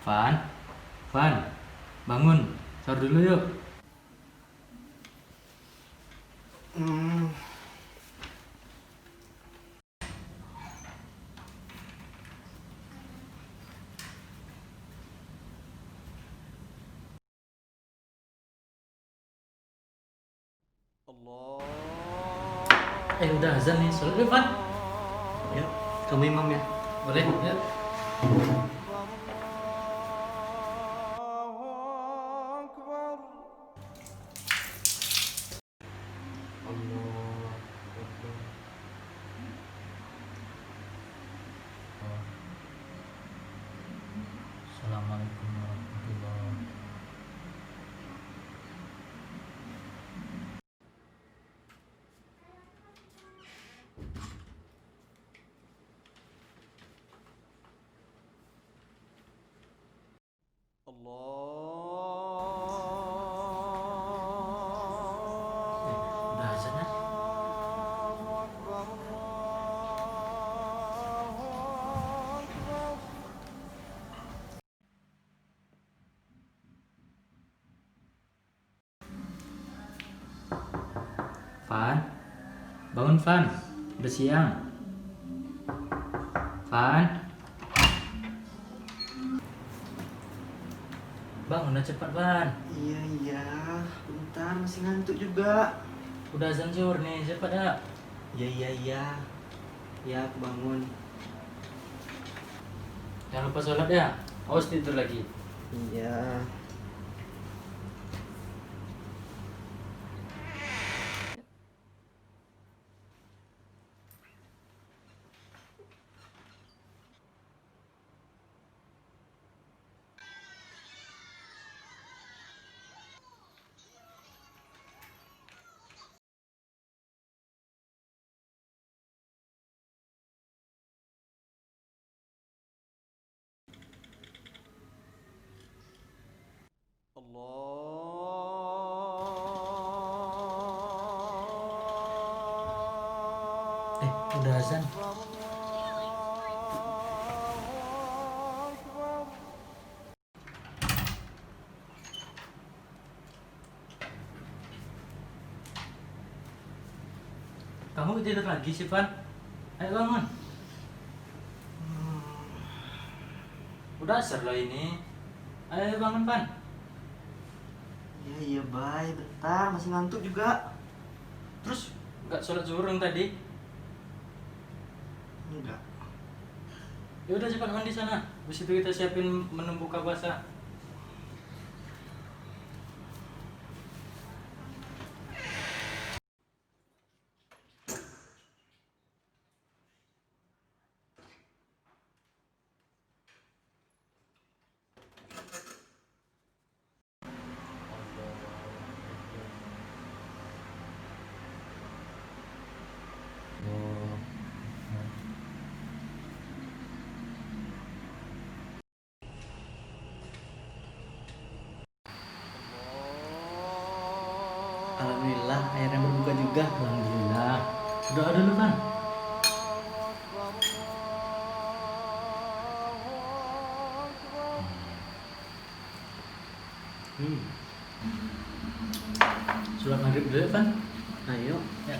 Van, Van, bangun, sahur dulu yuk. Udah azan nih, sholat yuk Van. Ya, kamu imam ya? Boleh, ya. Assalamualaikum warahmatullahi wabarakatuh. Udah azan ya? Van, bangun Van, udah siang. Van, bangun udah cepat Van. Iya, bentar masih ngantuk juga. Udah azan zuhur nih, cepat ya. Iya. Ya, aku bangun. Jangan lupa sholat ya, awas tidur lagi. Iya. Udah azan. Kamu tidur lagi sih Van? Ayo bangun. Udah asar loh ini. Ayo bangun Van. Iya, bye. Bentar, masih ngantuk juga. Terus nggak sholat zuhur yang tadi? Enggak. Ya udah cepat mandi sana. Habis itu kita siapin menu buka puasa. Alhamdulillah, akhirnya berbuka juga. Alhamdulillah. Doa dulu Van. Sholat maghrib dulu ya Van. Ayo. Ya.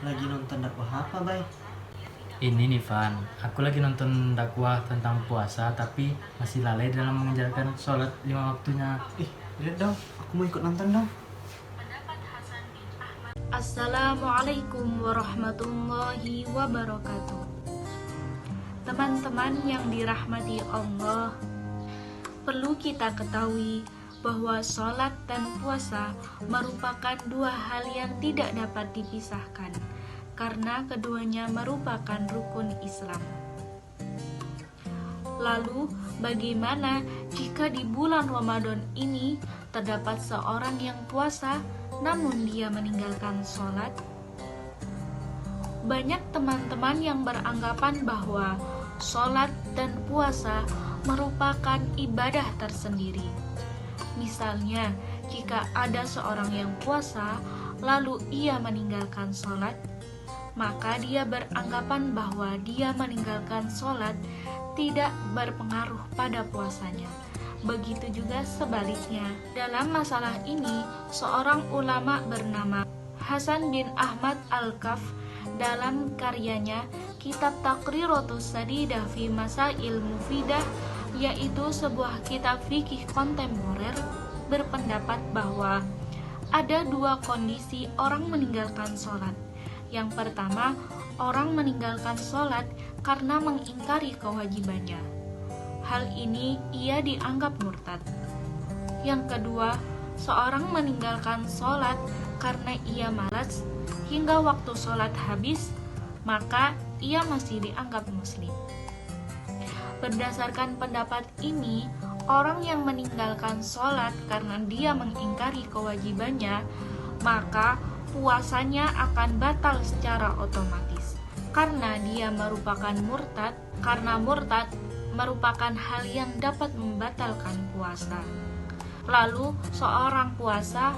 Lagi nonton dakwah apa, Bay? Ini nih Van, aku lagi nonton dakwah tentang puasa tapi masih lalai dalam mengejarkan sholat 5 waktunya. Lihat dong, aku mau ikut nonton dong. Assalamualaikum warahmatullahi wabarakatuh. Teman-teman yang dirahmati Allah, perlu kita ketahui bahwa sholat dan puasa merupakan dua hal yang tidak dapat dipisahkan karena keduanya merupakan rukun Islam. Lalu, Bagaimana jika di bulan Ramadan ini terdapat seorang yang puasa namun dia meninggalkan sholat? Banyak teman-teman yang beranggapan bahwa sholat dan puasa merupakan ibadah tersendiri. Misalnya, jika ada seorang yang puasa lalu ia meninggalkan sholat, maka dia beranggapan bahwa dia meninggalkan sholat tidak berpengaruh pada puasanya. Begitu juga sebaliknya. Dalam masalah ini, seorang ulama bernama Hasan bin Ahmad Al-Kaf dalam karyanya Kitab Taqriratus Sadidah fi Masail Mufidah, yaitu sebuah kitab fikih kontemporer, berpendapat bahwa ada dua kondisi orang meninggalkan sholat. Yang pertama, orang meninggalkan sholat karena mengingkari kewajibannya. Hal ini ia dianggap murtad. Yang kedua, seorang meninggalkan sholat karena ia malas hingga waktu sholat habis, maka ia masih dianggap muslim. Berdasarkan pendapat ini, orang yang meninggalkan sholat karena dia mengingkari kewajibannya, maka puasanya akan batal secara otomatis karena dia merupakan murtad, karena murtad merupakan hal yang dapat membatalkan puasa. Lalu seorang puasa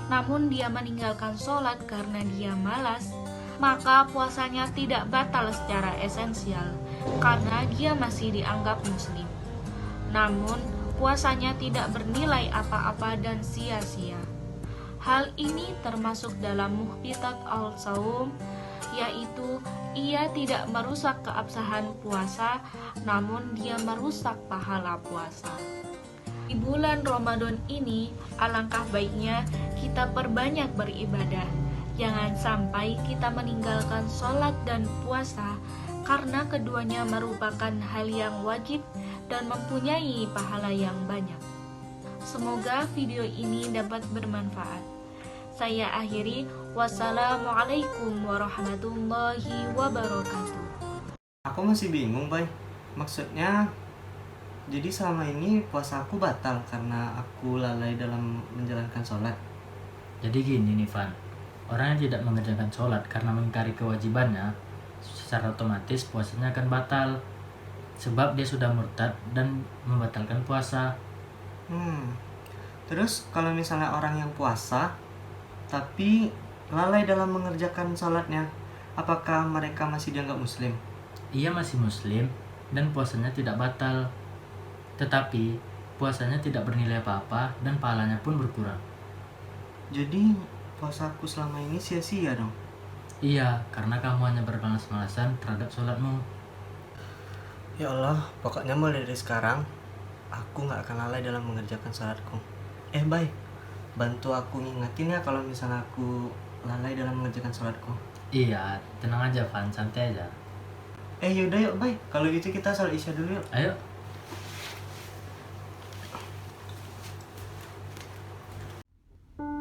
namun dia meninggalkan sholat karena dia malas, maka puasanya tidak batal secara esensial karena dia masih dianggap muslim. Namun puasanya tidak bernilai apa-apa dan sia-sia. Hal ini termasuk dalam muhbitat al-saum, yaitu ia tidak merusak keabsahan puasa, namun dia merusak pahala puasa. Di bulan Ramadan ini, alangkah baiknya kita perbanyak beribadah. Jangan sampai kita meninggalkan sholat dan puasa karena keduanya merupakan hal yang wajib dan mempunyai pahala yang banyak. Semoga video ini dapat bermanfaat. Saya akhiri, wassalamualaikum warahmatullahi wabarakatuh. Aku masih bingung, Bay. Maksudnya, jadi selama ini puasa aku batal karena aku lalai dalam menjalankan sholat. Jadi gini nih Van, orang yang tidak mengerjakan sholat karena mengingkari kewajibannya, secara otomatis puasanya akan batal, sebab dia sudah murtad dan membatalkan puasa. Terus kalau misalnya orang yang puasa tapi lalai dalam mengerjakan sholatnya, apakah mereka masih dianggap muslim? Ia masih muslim dan puasanya tidak batal, tetapi puasanya tidak bernilai apa-apa dan pahalanya pun berkurang. Jadi puasaku selama ini sia-sia dong? Iya, karena kamu hanya bermalas-malasan terhadap sholatmu. Ya Allah, pokoknya mulai dari sekarang aku gak akan lalai dalam mengerjakan sholatku. Bay, bantu aku ngingetin ya kalau misalnya aku lalai dalam mengerjakan sholatku. Iya, tenang aja Van, santai aja. Yaudah yuk Bay, kalau gitu kita sholat isya dulu yuk. Ayo.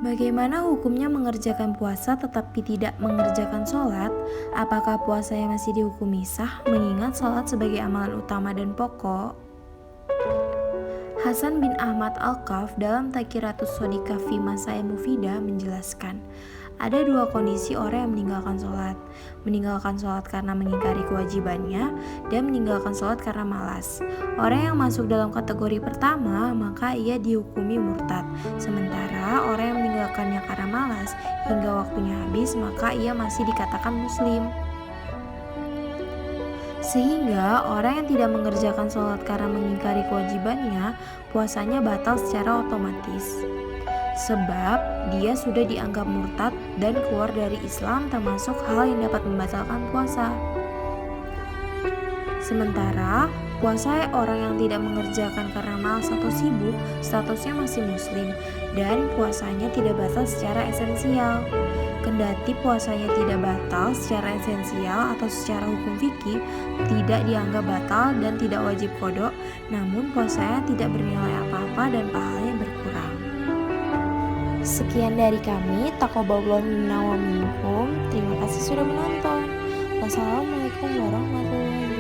Bagaimana hukumnya mengerjakan puasa tetapi tidak mengerjakan sholat? Apakah puasanya masih dihukumi sah mengingat sholat sebagai amalan utama dan pokok? Hasan bin Ahmad Al-Kaf dalam Taqriratus Shadikah fi Masail Mufidah menjelaskan, ada dua kondisi orang yang meninggalkan sholat. Meninggalkan sholat karena mengingkari kewajibannya dan meninggalkan sholat karena malas. Orang yang masuk dalam kategori pertama, maka ia dihukumi murtad. Sementara orang yang meninggalkannya karena malas hingga waktunya habis, maka ia masih dikatakan muslim. Sehingga orang yang tidak mengerjakan sholat karena mengingkari kewajibannya, puasanya batal secara otomatis. Sebab dia sudah dianggap murtad dan keluar dari Islam, termasuk hal yang dapat membatalkan puasa. Sementara puasa orang yang tidak mengerjakan karena malas atau sibuk, statusnya masih muslim dan puasanya tidak batal secara esensial. Kendati puasanya tidak batal secara esensial atau secara hukum fikih, tidak dianggap batal dan tidak wajib qadha, namun puasanya tidak bernilai apa-apa dan pahalanya berkurang. Sekian dari kami, taqabbalallahu minna wa minkum. Terima kasih sudah menonton. Wassalamualaikum warahmatullahi wabarakatuh.